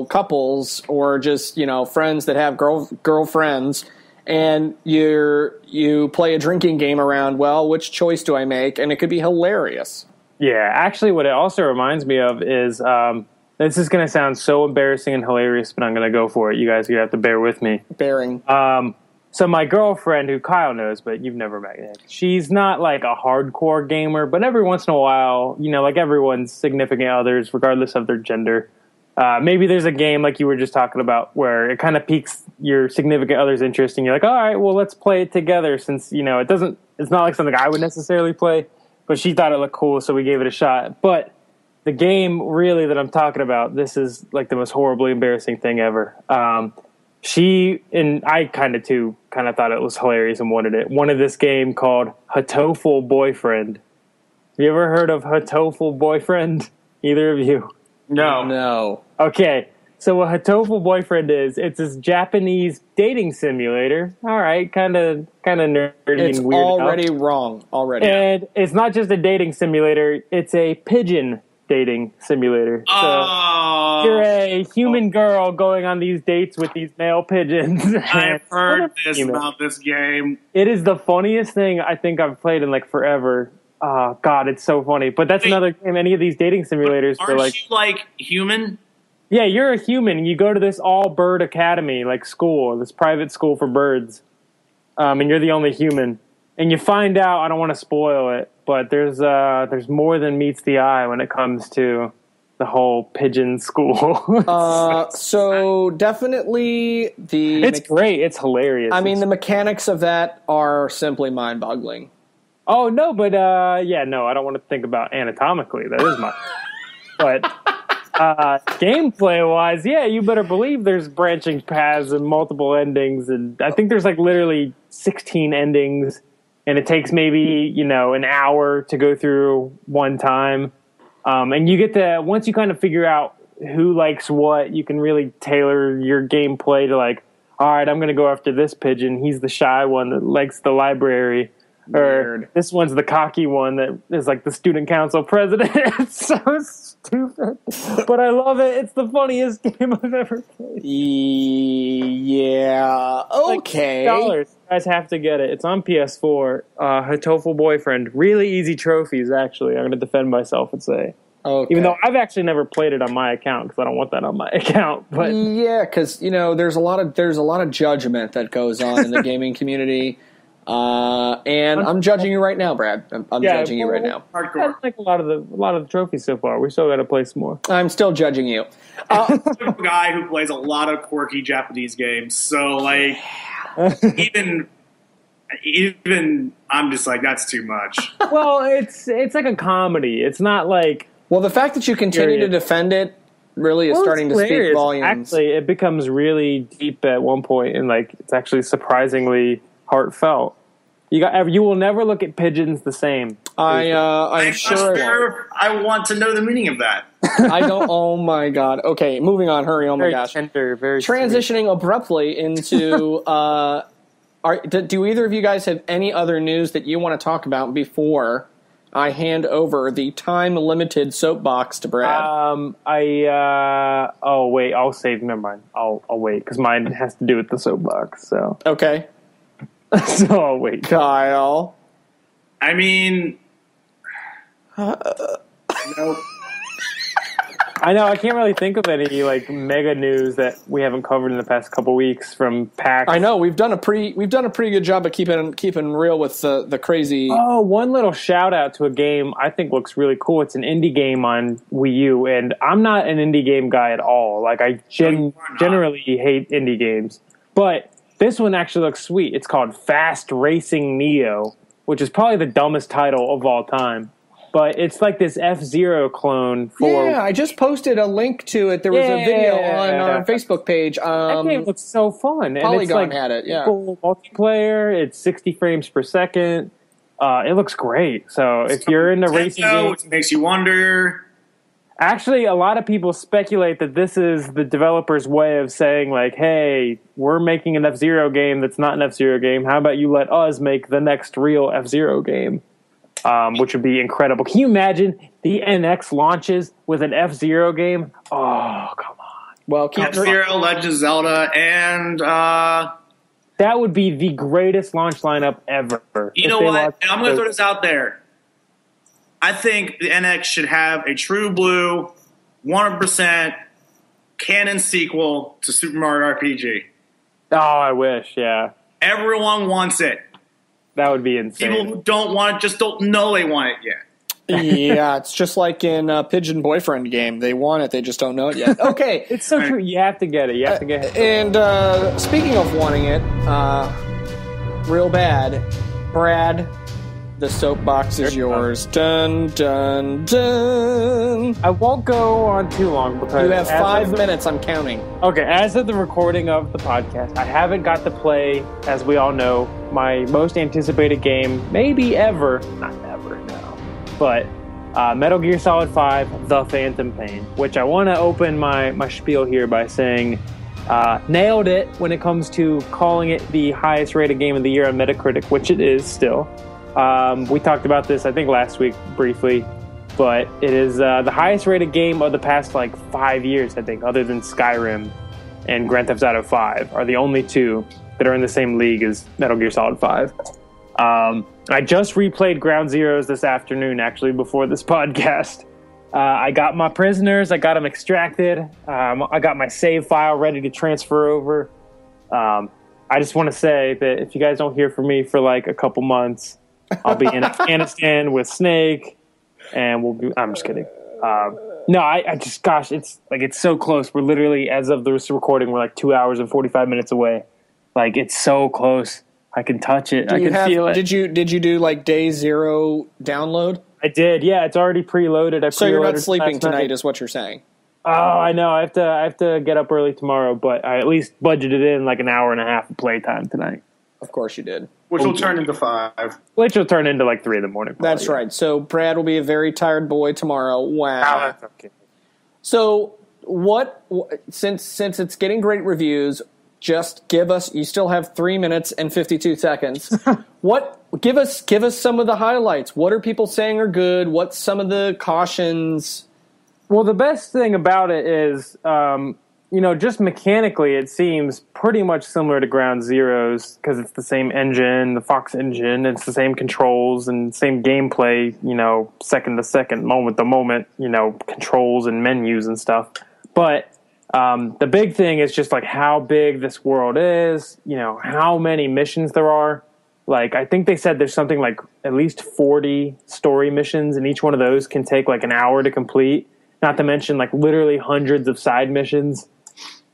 couples, or just, friends that have girlfriends, and you play a drinking game around, well, which choice do I make? And it could be hilarious. Yeah, actually what it also reminds me of is, this is going to sound so embarrassing and hilarious, but I'm going to go for it. You guys, you have to bear with me. Bearing. So my girlfriend, who Kyle knows, but you've never met yet, she's not like a hardcore gamer, but every once in a while, like everyone's significant others, regardless of their gender, maybe there's a game like you were just talking about where it kind of piques your significant other's interest, and you're like, all right, well, let's play it together, since, it's not like something I would necessarily play, but she thought it looked cool, so we gave it a shot. But the game really that I'm talking about, this is like the most horribly embarrassing thing ever. She and I kind of thought it was hilarious and wanted this game called Hatoful Boyfriend. Have you ever heard of Hatoful Boyfriend? Either of you? No. Okay, so what Hatoful Boyfriend is, it's this Japanese dating simulator. All right, kind of nerdy it's and weird. It's already wrong. Already. And it's not just a dating simulator, it's a pigeon dating simulator. So you're a human girl going on these dates with these male pigeons. I've heard about this game. It is the funniest thing I think I've played in like forever. Oh, God, it's so funny. But that's another game. Any of these dating simulators. Aren't you like human? Yeah, you're a human. You go to this all-bird academy, like school, this private school for birds. And you're the only human. And you find out, I don't want to spoil it, but there's more than meets the eye when it comes to the whole pigeon school. So definitely it's great. It's hilarious. I mean, the mechanics of that are simply mind-boggling. Oh, no, but I don't want to think about anatomically. That is my... But gameplay-wise, you better believe there's branching paths and multiple endings. And I think there's like literally 16 endings. And it takes maybe, an hour to go through one time. And you get to, once you kind of figure out who likes what, you can really tailor your gameplay to like, all right, I'm going to go after this pigeon. He's the shy one that likes the library. Weird. Or this one's the cocky one that is like the student council president. It's so stupid. But I love it. It's the funniest game I've ever played. Yeah. Okay. Like $6. You guys have to get it. It's on PS4. Hatoful Boyfriend. Really easy trophies, actually. I'm going to defend myself and say. Okay. Even though I've actually never played it on my account because I don't want that on my account. But yeah, because there's a lot of judgment that goes on in the gaming community. And I'm judging you right now, Brad. I'm judging you right now. I like a lot of the trophies so far. We still got to play some more. I'm still judging you. I'm a guy who plays a lot of quirky Japanese games, so like even I'm just like, that's too much. Well, it's like a comedy. It's not like. Well, the fact that you continue to defend it really is starting to speak volumes. Actually, it becomes really deep at one point, and like it's actually surprisingly heartfelt. You will never look at pigeons the same. I'm sure I want to know the meaning of that. I don't. Oh my god. Okay, moving on. Hurry. Oh my gosh. Tender, very transitioning sweet. Abruptly into. Do either of you guys have any other news that you want to talk about before I hand over the time-limited soapbox to Brad? Oh wait, I'll save. Never mind. I'll wait because mine has to do with the soapbox. So okay. So I'll wait. Kyle. I mean, nope. I know I can't really think of any like mega news that we haven't covered in the past couple weeks from PAX. I know we've done a pretty good job of keeping real with the crazy. Oh, one little shout out to a game I think looks really cool. It's an indie game on Wii U, and I'm not an indie game guy at all. Like I generally hate indie games, but this one actually looks sweet. It's called Fast Racing Neo, which is probably the dumbest title of all time. But it's like this F-Zero clone for... Yeah, I just posted a link to it. There was a video on our Facebook page. That game looks so fun. Polygon and it's had it, yeah. Multiplayer, it's 60 frames per second. It looks great. So if you're into racing games... It makes you wonder... Actually, a lot of people speculate that this is the developer's way of saying, like, hey, we're making an F-Zero game that's not an F-Zero game. How about you let us make the next real F-Zero game? Which would be incredible. Can you imagine the NX launches with an F-Zero game? Oh, come on. Well, F-Zero, Legend of Zelda, and... that would be the greatest launch lineup ever. You know what? And I'm going to throw this out there. I think the NX should have a true blue, 100% canon sequel to Super Mario RPG. Oh, I wish, yeah. Everyone wants it. That would be insane. People who don't want it just don't know they want it yet. Yeah, it's just like in Pigeon Boyfriend game. They want it, they just don't know it yet. Okay. It's so true. You have to get it. You have to get it. And speaking of wanting it, real bad, Brad, the soapbox is yours. Dun, dun, dun. I won't go on too long because... You have 5 minutes, I'm counting. Okay, as of the recording of the podcast, I haven't got to play, as we all know, my most anticipated game, maybe ever. Not ever, no. But Metal Gear Solid 5, The Phantom Pain, which I want to open my spiel here by saying... nailed it when it comes to calling it the highest rated game of the year on Metacritic, which it is still. We talked about this, I think, last week briefly, but it is the highest rated game of the past, 5 years, I think, other than Skyrim and Grand Theft Auto 5 are the only two that are in the same league as Metal Gear Solid 5. I just replayed Ground Zeroes this afternoon, actually, before this podcast. I got my prisoners, I got them extracted, I got my save file ready to transfer over. I just want to say that if you guys don't hear from me for a couple months, I'll be in Afghanistan with Snake, and we'll be... I'm just kidding. No, I just... Gosh, it's so close. We're literally, as of this recording, we're 2 hours and 45 minutes away. It's so close. I can touch it. I can feel it. Did you do, day zero download? I did, yeah. It's already preloaded. So you're not sleeping tonight, is what you're saying? Oh, I know. I have to get up early tomorrow, but I at least budgeted in an hour and a half of playtime tonight. Of course you did. Which will turn into 5. Which will turn into 3 in the morning. Probably. That's right. So Brad will be a very tired boy tomorrow. Wow. Oh, that's okay. So since it's getting great reviews, just give us, you still have 3 minutes and 52 seconds. Give us some of the highlights. What are people saying are good? What's some of the cautions? Well, the best thing about it is, just mechanically, it seems pretty much similar to Ground Zeroes because it's the same engine, the Fox engine. It's the same controls and same gameplay, second to second, moment to moment, controls and menus and stuff. But the big thing is just how big this world is, how many missions there are. Like, I think they said there's something like at least 40 story missions, and each one of those can take like an hour to complete. Not to mention like literally hundreds of side missions.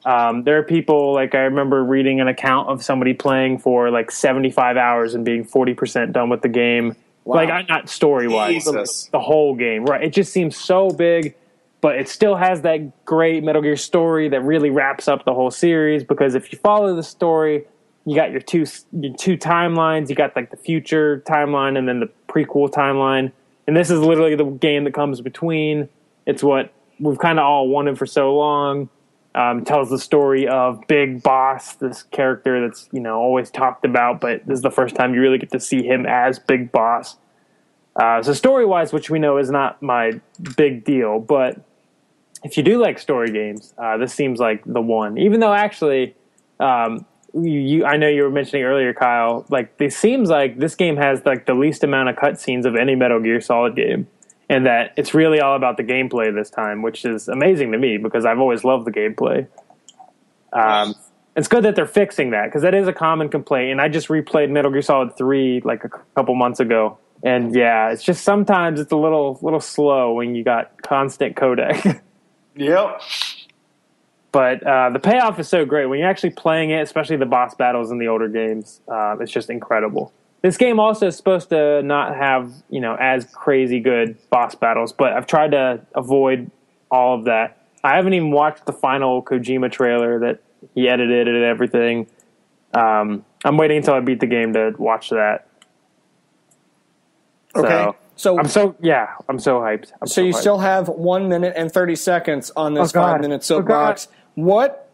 There are people, like, I remember reading an account of somebody playing for like 75 hours and being 40% done with the game. Wow. Like, not story-wise, but the whole game. Right? It just seems so big, but it still has that great Metal Gear story that really wraps up the whole series, because if you follow the story, you got your two timelines. You got like the future timeline and then the prequel timeline. And this is literally the game that comes between. It's what we've kind of all wanted for so long. Tells the story of Big Boss, this character that's, you know, always talked about, but this is the first time you really get to see him as Big Boss. So story-wise, which we know is not my big deal, but if you do like story games, this seems like the one. Even though actually, I know you were mentioning earlier, Kyle, like it seems like this game has like the least amount of cutscenes of any Metal Gear Solid game. And that it's really all about the gameplay this time, which is amazing to me because I've always loved the gameplay. It's good that they're fixing that, because that is a common complaint. And I just replayed Metal Gear Solid 3 like a couple months ago. And yeah, it's just sometimes it's a little slow when you got constant codec. Yep. But the payoff is so great. When you're actually playing it, especially the boss battles in the older games, it's just incredible. This game also is supposed to not have, you know, as crazy good boss battles, but I've tried to avoid all of that. I haven't even watched the final Kojima trailer that he edited and everything. I'm waiting until I beat the game to watch that. Okay. So I'm so hyped. So you still have 1 minute and 30 seconds on this 5-minute soapbox. What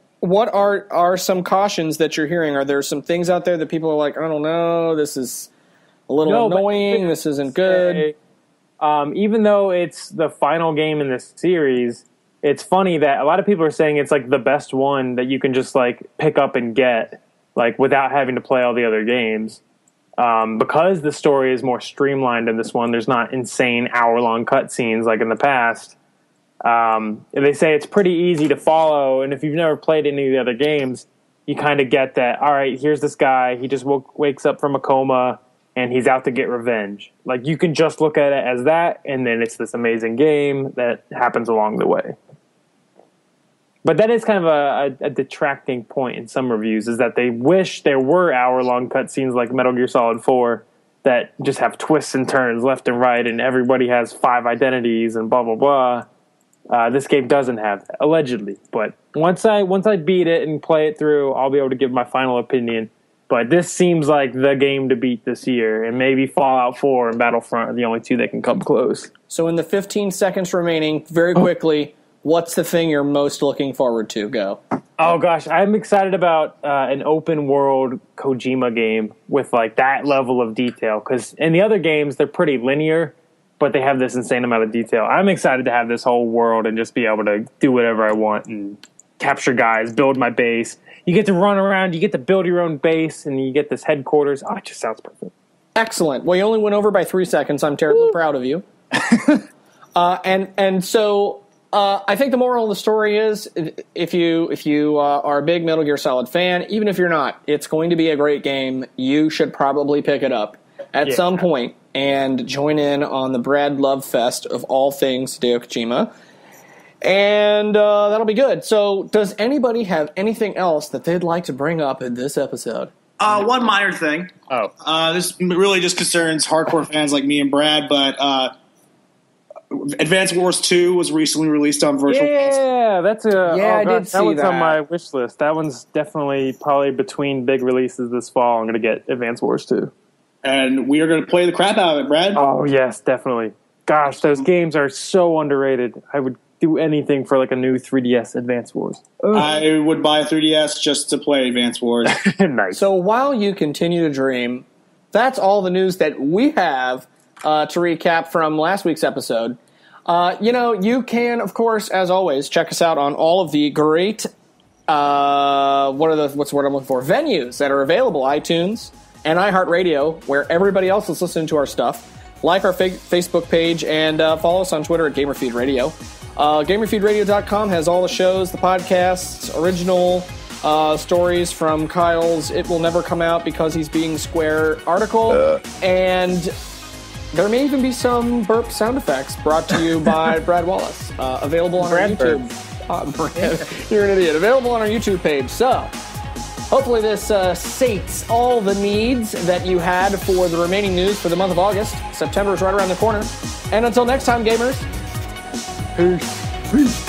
are some cautions that you're hearing? Are there some things out there that people are like, I don't know, this is a little annoying, this isn't good? Even though it's the final game in this series, it's funny that a lot of people are saying it's like the best one that you can just like pick up and get, like without having to play all the other games. Because the story is more streamlined in this one, there's not insane hour-long cutscenes like in the past. They say it's pretty easy to follow, and if you've never played any of the other games, you kind of get that, all right, here's this guy, he just wakes up from a coma, and he's out to get revenge. Like, you can just look at it as that, and then it's this amazing game that happens along the way. But that is kind of a detracting point in some reviews, is that they wish there were hour-long cutscenes like Metal Gear Solid 4 that just have twists and turns left and right, and everybody has 5 identities and blah, blah, blah. This game doesn't have that, allegedly. But once I beat it and play it through, I'll be able to give my final opinion. But this seems like the game to beat this year, and maybe Fallout 4 and Battlefront are the only two that can come close. So in the 15 seconds remaining, very quickly, what's the thing you're most looking forward to? Go. Oh, gosh. I'm excited about an open-world Kojima game with like that level of detail. Because in the other games, they're pretty linear, but they have this insane amount of detail. I'm excited to have this whole world and just be able to do whatever I want and capture guys, build my base. You get to run around, you get to build your own base, and you get this headquarters. Oh, it just sounds perfect. Excellent. Well, you only went over by 3 seconds. I'm terribly proud of you. So I think the moral of the story is, if you are a big Metal Gear Solid fan, even if you're not, it's going to be a great game. You should probably pick it up at some point and join in on the Brad Love Fest of all things Hideo Kojima. And that'll be good. So does anybody have anything else that they'd like to bring up in this episode? One minor thing. This really just concerns hardcore fans like me and Brad, but Advance Wars 2 was recently released on Virtual Console. Yeah, that's I did see that one's that. on my wish list. That one's definitely probably between big releases this fall. I'm going to get Advance Wars 2. And we are going to play the crap out of it, Brad. Oh, yes, definitely. Gosh, those games are so underrated. I would do anything for like a new 3DS Advance Wars. Ugh. I would buy a 3DS just to play Advance Wars. Nice. So while you continue to dream, that's all the news that we have to recap from last week's episode. You can, of course, as always, check us out on all of the great, what's the word I'm looking for? Venues that are available, iTunes and iHeartRadio, where everybody else is listening to our stuff. Like our Facebook page and follow us on Twitter at GamerFeedRadio. GamerFeedRadio.com has all the shows, the podcasts, original stories from Kyle's "It Will Never Come Out Because He's Being Square" article, and there may even be some burp sound effects brought to you by Brad Wallace, available on our YouTube. Brad, you're an idiot. Available on our YouTube page. So, hopefully this sates all the needs that you had for the remaining news for the month of August. September is right around the corner. And until next time, gamers, peace.